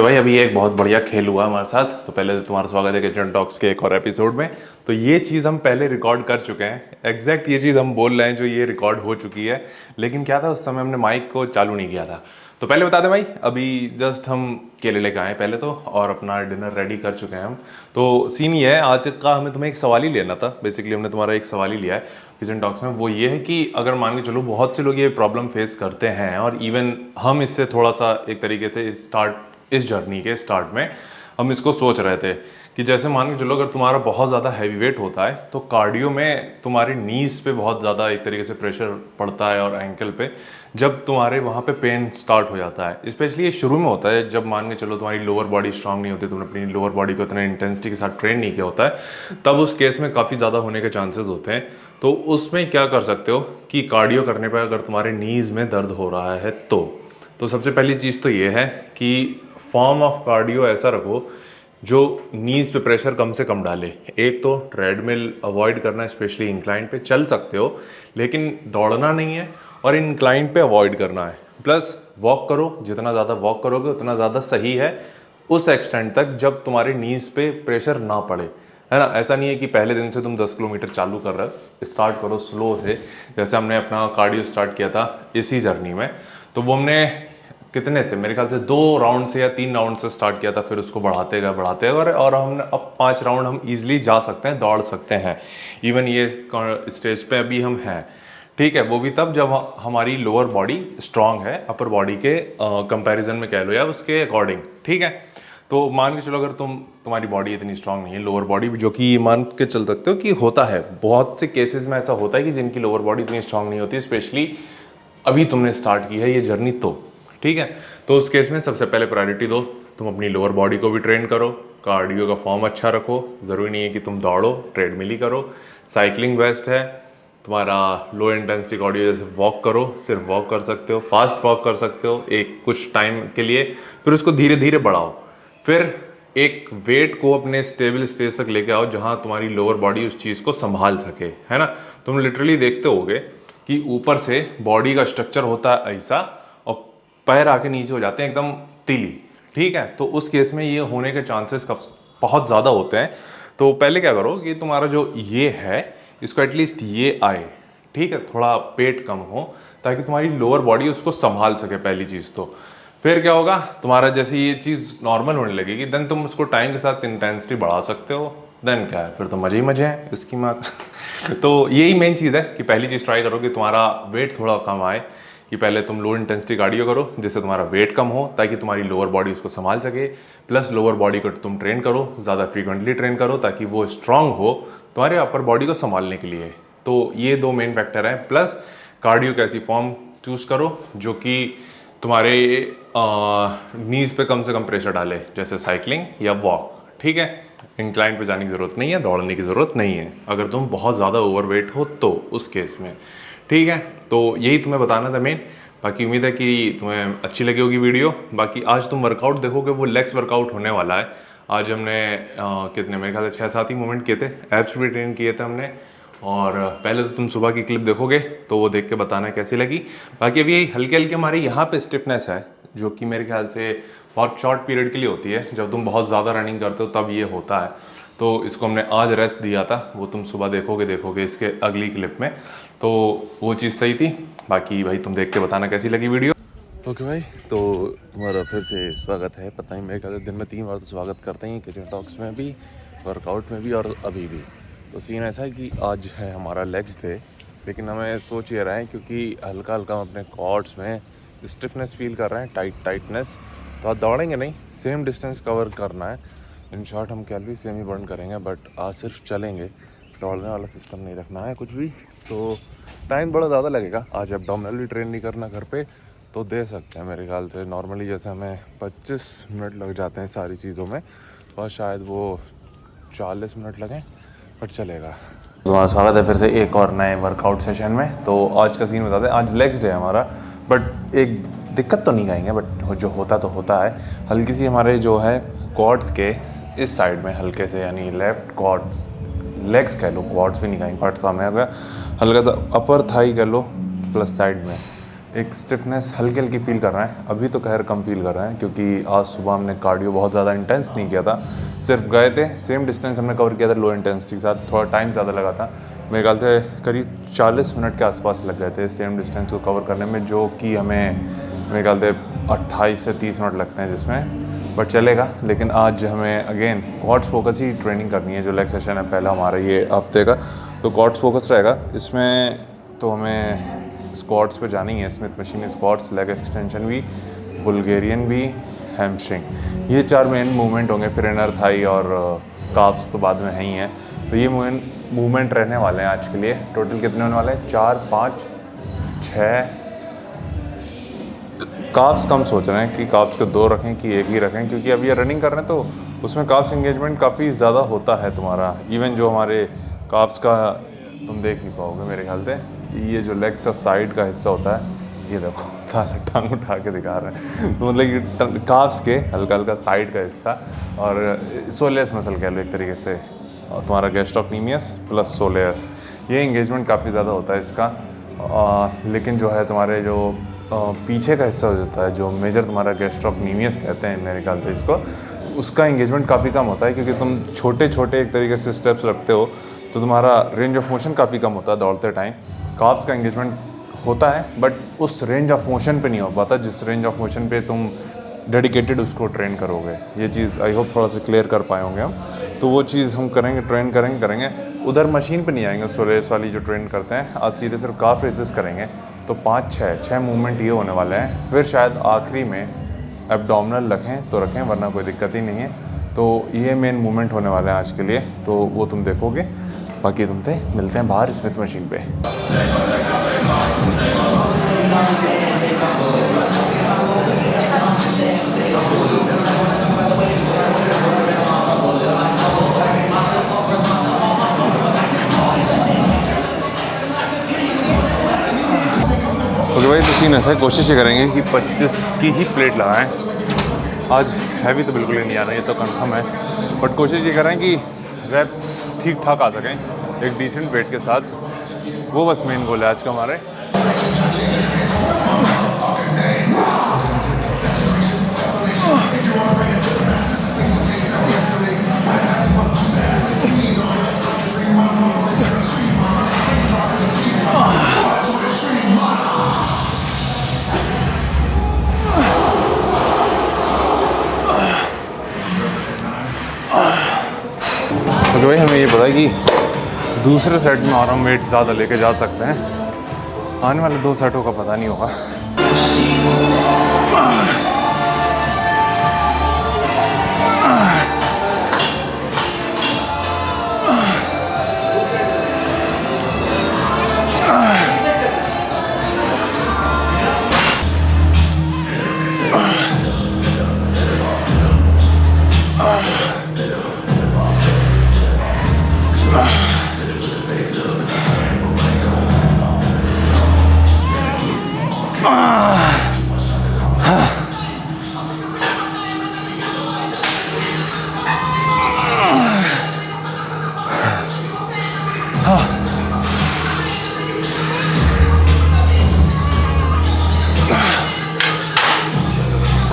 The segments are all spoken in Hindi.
तो भाई अभी एक बहुत बढ़िया खेल हुआ हमारे साथ। तो पहले तो तुम्हारा स्वागत है किचन टॉक्स के एक और एपिसोड में। तो ये चीज़ हम पहले रिकॉर्ड कर चुके हैं, एग्जैक्ट ये चीज़ हम बोल रहे हैं जो ये रिकॉर्ड हो चुकी है। लेकिन क्या था, उस समय हमने माइक को चालू नहीं किया था। तो पहले बता दें भाई, अभी जस्ट हम केले लेके आए पहले तो, और अपना डिनर रेडी कर चुके हैं हम। तो सीन ये है आज का, हमें तुम्हें एक सवाल ही लेना था। बेसिकली हमने तुम्हारा एक सवाल ही लिया है किचन टॉक्स में। वो ये है कि अगर मान के चलो बहुत से लोग ये प्रॉब्लम फेस करते हैं, और इवन हम इससे थोड़ा सा एक तरीके से इस जर्नी के स्टार्ट में हम इसको सोच रहे थे कि जैसे मान के चलो अगर तुम्हारा बहुत ज़्यादा हैवी वेट होता है तो कार्डियो में तुम्हारी नीज पे बहुत ज़्यादा एक तरीके से प्रेशर पड़ता है, और एंकल पे जब तुम्हारे वहाँ पे पेन स्टार्ट हो जाता है। स्पेशली ये शुरू में होता है जब मान के चलो तुम्हारी लोअर बॉडी स्ट्रांग नहीं होती, तुमने अपनी लोअर बॉडी को इतना इंटेंसिटी के साथ ट्रेन नहीं किया होता है, तब उस केस में काफ़ी ज़्यादा होने के चांसेस होते हैं। तो उसमें क्या कर सकते हो कि कार्डियो करने पर अगर तुम्हारे नीज में दर्द हो रहा है तो सबसे पहली चीज़ तो ये है कि फॉर्म ऑफ कार्डियो ऐसा रखो जो नीज पे प्रेशर कम से कम डाले। एक तो ट्रेडमिल अवॉइड करना, स्पेशली इंक्लाइन पे चल सकते हो लेकिन दौड़ना नहीं है, और इंक्लाइन पे अवॉइड करना है। प्लस वॉक करो, जितना ज़्यादा वॉक करोगे उतना ज़्यादा सही है उस एक्सटेंट तक जब तुम्हारे नीज पे प्रेशर ना पड़े, है ना। ऐसा नहीं है कि पहले दिन से तुम 10 किलोमीटर चालू कर रहे हो। स्टार्ट करो स्लो से, जैसे हमने अपना कार्डियो स्टार्ट किया था इसी जर्नी में। तो वो हमने कितने से, मेरे ख्याल से 2 राउंड से या 3 राउंड से स्टार्ट किया था, फिर उसको बढ़ाते गए और हमने अब 5 राउंड हम इजीली जा सकते हैं, दौड़ सकते हैं। इवन ये स्टेज पे अभी हम हैं, ठीक है। वो भी तब जब हमारी लोअर बॉडी स्ट्रांग है अपर बॉडी के कंपैरिजन में कह लो, या उसके अकॉर्डिंग, ठीक है। तो मान के चलो अगर तुम्हारी बॉडी इतनी स्ट्रांग नहीं है, लोअर बॉडी, जो कि मान के चल सकते हो कि होता है बहुत से केसेस में ऐसा होता है कि जिनकी लोअर बॉडी इतनी स्ट्रांग नहीं होती, स्पेशली अभी तुमने स्टार्ट की है ये जर्नी, तो ठीक है। तो उस केस में सबसे पहले प्रायोरिटी दो, तुम अपनी लोअर बॉडी को भी ट्रेन करो, कार्डियो का फॉर्म अच्छा रखो। ज़रूरी नहीं है कि तुम दौड़ो, ट्रेडमिल ही करो, साइकिलिंग बेस्ट है। तुम्हारा लो इंटेंसिटी कार्डियो जैसे वॉक करो, सिर्फ वॉक कर सकते हो, फास्ट वॉक कर सकते हो एक कुछ टाइम के लिए, फिर उसको धीरे धीरे बढ़ाओ। फिर एक वेट को अपने स्टेबल स्टेज तक लेके आओ जहां तुम्हारी लोअर बॉडी उस चीज़ को संभाल सके, है ना। तुम लिटरली देखते होगे कि ऊपर से बॉडी का स्ट्रक्चर होता है ऐसा, और पैर आके नीचे हो जाते हैं एकदम तीली, ठीक है। तो उस केस में ये होने के चांसेस बहुत ज़्यादा होते हैं। तो पहले क्या करो कि तुम्हारा जो ये है इसको एटलीस्ट ये आए, ठीक है, थोड़ा पेट कम हो, ताकि तुम्हारी लोअर बॉडी उसको संभाल सके पहली चीज़ तो। फिर क्या होगा, तुम्हारा जैसे ये चीज़ नॉर्मल होने लगेगी, देन तुम उसको टाइम के साथ इंटेंसिटी बढ़ा सकते हो। देन क्या है, फिर तो मज़े ही मज़े हैं इसकी माँ तो यही मेन चीज़ है कि पहली चीज़ ट्राई करो कि तुम्हारा वेट थोड़ा कम आए, कि पहले तुम लो इंटेंसिटी कार्डियो करो जिससे तुम्हारा वेट कम हो, ताकि तुम्हारी लोअर बॉडी उसको संभाल सके। प्लस लोअर बॉडी को तुम ट्रेन करो, ज़्यादा फ्रीक्वेंटली ट्रेन करो, ताकि वो स्ट्रांग हो तुम्हारे अपर बॉडी को संभालने के लिए। तो ये 2 मेन फैक्टर हैं। प्लस कार्डियो का ऐसी फॉर्म चूज़ करो जो कि तुम्हारे नीज पे कम से कम प्रेशर डाले, जैसे साइकिलिंग या वॉक, ठीक है। इंक्लाइन पे जाने की ज़रूरत नहीं है, दौड़ने की ज़रूरत नहीं है अगर तुम बहुत ज़्यादा ओवरवेट हो तो उस केस में, ठीक है। तो यही तुम्हें बताना था मेन। बाकी उम्मीद है कि तुम्हें अच्छी लगी होगी वीडियो। बाकी आज तुम वर्कआउट देखोगे, वो लेग्स वर्कआउट होने वाला है। आज हमने कितने, मेरे ख्याल से 6-7 ही मूवमेंट किए थे, एब्स भी ट्रेन किए थे हमने। और पहले तो तुम सुबह की क्लिप देखोगे तो वो देख के बताना कैसी लगी। बाकी अभी हल्के हल्के हमारे यहाँ पे स्टिफनेस है, जो कि मेरे ख्याल से बहुत शॉर्ट पीरियड के लिए होती है, जब तुम बहुत ज़्यादा रनिंग करते हो तब ये होता है। तो इसको हमने आज रेस्ट दिया था, वो तुम सुबह देखोगे इसके अगली क्लिप में। तो वो चीज़ सही थी। बाकी भाई तुम देख के बताना कैसी लगी वीडियो। ओके भाई, तो तुम्हारा फिर से स्वागत है। पता ही मेरे ख्याल से दिन में 3 बार तो स्वागत करते हैं किचन टॉक्स में भी, वर्कआउट में भी और अभी भी। तो सीन ऐसा है कि आज है हमारा लेग्स डे, लेकिन हमें सोच ये रहे हैं क्योंकि हल्का हल्का हम अपने कॉर्ड्स में स्टिफनेस फील कर रहे हैं, टाइटनेस। तो आज दौड़ेंगे नहीं, सेम डिस्टेंस कवर करना है। इन शॉर्ट हम कैलोरी सेम ही बर्न करेंगे, बट आज सिर्फ चलेंगे, दौड़ने वाला सिस्टम नहीं रखना है कुछ भी। तो टाइम बड़ा ज़्यादा लगेगा। आज एब्डोमिनल भी ट्रेन नहीं करना घर पे, तो दे सकते हैं मेरे ख्याल से। नॉर्मली जैसे हमें 25 मिनट लग जाते हैं सारी चीज़ों में, और शायद वो 40 मिनट लगें, बट चलेगा। तुम्हारा स्वागत है फिर से एक और नए वर्कआउट सेशन में। तो आज का सीन बताते हैं, आज लेग्स डे है हमारा, बट एक दिक्कत तो नहीं कहेंगे, बट जो होता तो होता है। हल्की सी हमारे जो है क्वाड्स के इस साइड में हल्के से, यानी लेफ्ट क्वाड्स, लेग्स कह लो, क्वाड्स भी नहीं कहेंगे, क्वाड्स सामने आ गया, हल्का सा अपर थाई कह लो प्लस साइड में, एक स्टिफनेस हल्की हल्की फील कर रहे हैं। अभी तो खैर कम फील कर रहे हैं क्योंकि आज सुबह हमने कार्डियो बहुत ज़्यादा इंटेंस नहीं किया था, सिर्फ गए थे, सेम डिस्टेंस हमने कवर किया था लो इंटेंसिटी के साथ। थोड़ा टाइम ज़्यादा लगा था, मेरे ख्याल से करीब 40 मिनट के आसपास लग गए थे सेम डिस्टेंस को कवर करने में, जो कि हमें मेरे ख्याल से 28 से 30 मिनट लगते हैं जिसमें, बट चलेगा। लेकिन आज हमें अगेन क्वाड्स फोकस ही ट्रेनिंग करनी है, जो लेग सेशन है पहला हमारा ये हफ्ते का, तो क्वाड्स फोकस रहेगा इसमें। तो हमें स्क्वाट्स पे जानी है, Smith machine squats, leg extension भी, बुल्गेरियन भी, हैमस्ट्रिंग, ये 4 मेन मूवमेंट होंगे। फिर इनर थाई और काफ्स तो बाद में है ही हैं। तो ये मूवमेंट रहने वाले हैं आज के लिए। टोटल कितने होने वाले हैं? 4, 5, 6। काफ्स कम सोच रहे हैं कि काफ्स को 2 रखें कि 1 ही रखें, क्योंकि अब ये रनिंग कर रहे हैं तो उसमें काफ्स इंगेजमेंट काफ़ी ज़्यादा होता है तुम्हारा। इवन जो हमारे काफ्स का तुम देख नहीं पाओगे मेरे ख्याल से, ये जो लेग्स का साइड का हिस्सा होता है, ये देखो टांग उठा के दिखा रहे हैं तो मतलब कि काफ्स के हल्का हल्का साइड का हिस्सा, और सोलेस मसल कह लो एक तरीके से, और तुम्हारा गैस्ट्रोक्नीमियस प्लस सोलेस, ये इंगेजमेंट काफ़ी ज़्यादा होता है इसका। लेकिन जो है तुम्हारे जो पीछे का हिस्सा हो जाता है, जो मेजर तुम्हारा गैस्ट्रोक्नीमियस कहते हैं मेरे ख्याल से इसको, उसका इंगेजमेंट काफ़ी कम होता है, क्योंकि तुम छोटे छोटे एक तरीके से स्टेप्स रखते हो तो तुम्हारा रेंज ऑफ मोशन काफ़ी कम होता है दौड़ते टाइम। काफ्स का इंगेजमेंट होता है बट उस रेंज ऑफ मोशन पे नहीं हो पाता जिस रेंज ऑफ मोशन पे तुम डेडिकेटेड उसको ट्रेन करोगे। ये चीज़ आई होप थोड़ा सा क्लियर कर पाए होंगे हम। तो वो चीज़ हम करेंगे, ट्रेन करेंगे। उधर मशीन पे नहीं आएंगे, सोलेस वाली जो ट्रेन करते हैं, आज सीधे सिर्फ काफ रेजेस करेंगे। तो 5-6 मूवमेंट ये होने वाले हैं। फिर शायद आखिरी में एब्डोमिनल रखें तो रखें, वरना कोई दिक्कत ही नहीं है। तो ये मेन मूवमेंट होने वाले हैं आज के लिए, तो वो तुम देखोगे। बाकी तुमसे मिलते हैं बाहर स्मिथ मशीन पे। ओके भाई, तो सीन ऐसा है, कोशिश ये करेंगे कि 25 की ही प्लेट लगाएं। आज हैवी तो बिल्कुल ही नहीं आना, ये तो कंफर्म है, बट कोशिश ये करें कि रैप ठीक ठाक आ सकें एक डिसेंट वेट के साथ। वो बस मेन गोल है आज का हमारे। तो भाई हमें ये पता है कि दूसरे सेट में और हम वेट ज़्यादा लेके जा सकते हैं, आने वाले 2 सेटों का पता नहीं होगा।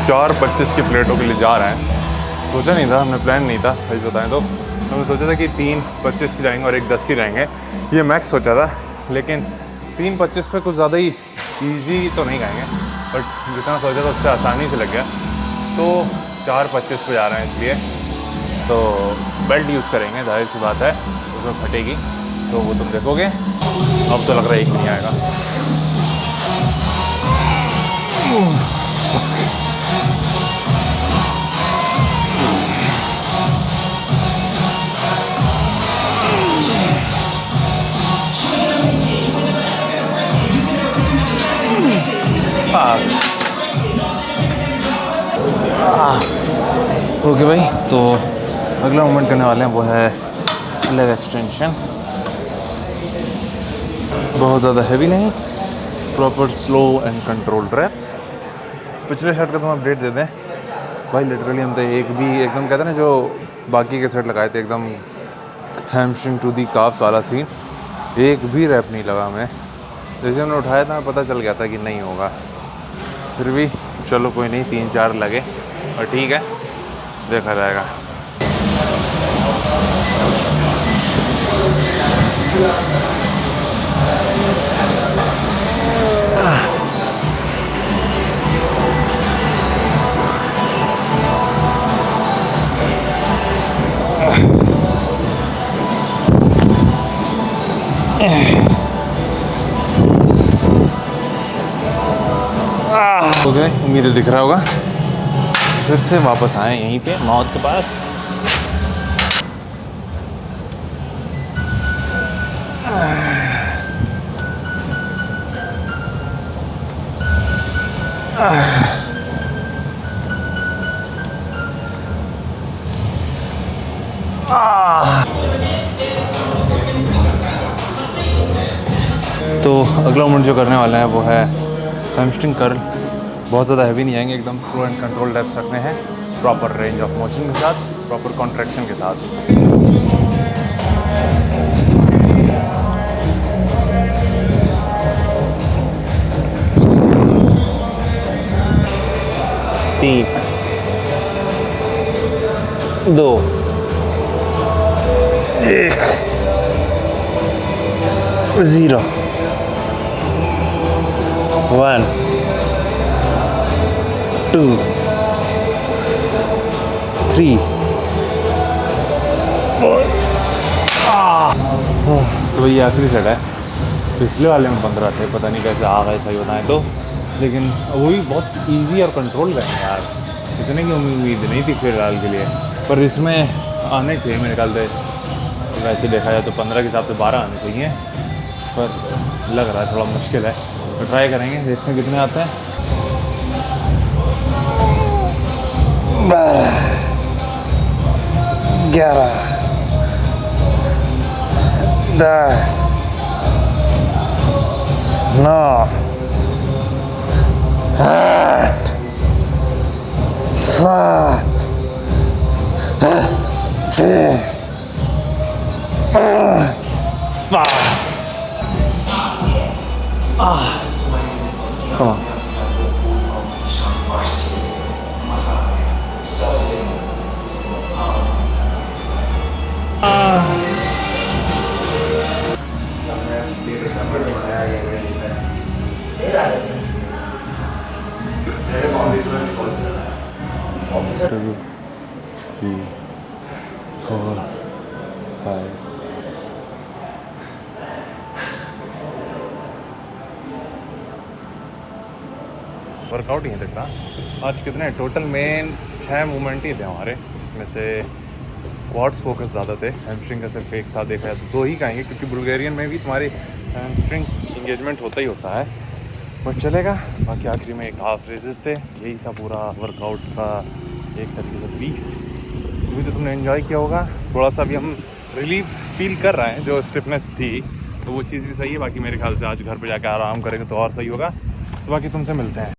चार 25 की प्लेटों के लिए जा रहे हैं। सोचा नहीं था, हमने प्लान नहीं था सही बताएं तो। हमने सोचा था कि 3 25 की जाएंगे और 1 10 की जाएंगे, ये मैक्स सोचा था। लेकिन 3 25 पे कुछ ज़्यादा ही ईजी तो नहीं खाएंगे, बट जितना सोचा था उससे आसानी से लग गया। तो 4 25 पे जा रहे हैं, इसलिए तो बेल्ट यूज़ करेंगे, जाहिर सी बात है उसमें फटेगी, तो वो तुम देखोगे। अब तो लग रहा है 1 नहीं आएगा। ओके भाई, तो अगला मूवमेंट करने वाले हैं वो है लेग एक्सटेंशन। बहुत ज़्यादा हैवी नहीं, proper slow and controlled reps. पिछले सेट का तुम अपडेट दे दें भाई, लिटरली हम तो एक भी एकदम कहते हैं ना, जो बाकी के सेट लगाए थे एकदम हैमस्ट्रिंग टू दी काफ्स वाला सीन, एक भी रैप नहीं लगा हमें। जैसे हमने उठाया था पता चल गया था कि नहीं होगा, फिर भी चलो कोई नहीं, 3-4 लगे और ठीक है, देखा जाएगा। हो गए, उम्मीद दिख रहा होगा। फिर से वापस आए यहीं पे मौत के पास। तो अगला मूवमेंट जो करने वाले हैं वो है हैमस्ट्रिंग कर्ल। बहुत ज़्यादा हैवी नहीं आएंगे, एकदम स्लो एंड कंट्रोल डेप्स रखने हैं, प्रॉपर रेंज ऑफ मोशन के साथ, प्रॉपर कॉन्ट्रैक्शन के साथ। तीन, 2, 1, 0, 1, 2, 3, 4। तो ये आखिरी सेट है। पिछले वाले में 15 थे, पता नहीं कैसे आ गए, सही बताएं तो, लेकिन वो भी बहुत इजी और कंट्रोल गए हैं यार, इतने की उम्मीद नहीं थी फिलहाल के लिए, पर इसमें आने चाहिए मेरे ख्याल से। वैसे देखा जाए तो 15 के हिसाब से 12 आने चाहिए, पर लग रहा है थोड़ा मुश्किल है, तो ट्राई करेंगे, देखते हैं कितने आते हैं। 12, 11, 10, 9, 8, 7, 6, 5। Come on. Two, 3, 4, 5. वर्कआउट ही है दिख रहा। आज कितने टोटल मेन 6 मूवमेंट ही थे हमारे, जिसमें से क्वाड्स फोकस ज़्यादा थे, हैमस्ट्रिंग का सिर्फ एक था। देखा जाए तो 2 ही कहेंगे, क्योंकि बुल्गारियन में भी तुम्हारी हैमस्ट्रिंग इंगेजमेंट होता ही होता है, बट चलेगा। बाकी आखिरी में एक हाफ रेजेस थे, यही था पूरा वर्कआउट का एक तरीके से ब्रीफ। अभी तो तुमने एंजॉय किया होगा, थोड़ा सा भी हम रिलीफ फील कर रहे हैं, जो स्टिफनेस थी तो वो चीज़ भी सही है। बाकी मेरे ख्याल से आज घर पे जाकर आराम करेंगे तो और सही होगा। तो बाकी तुमसे मिलते हैं।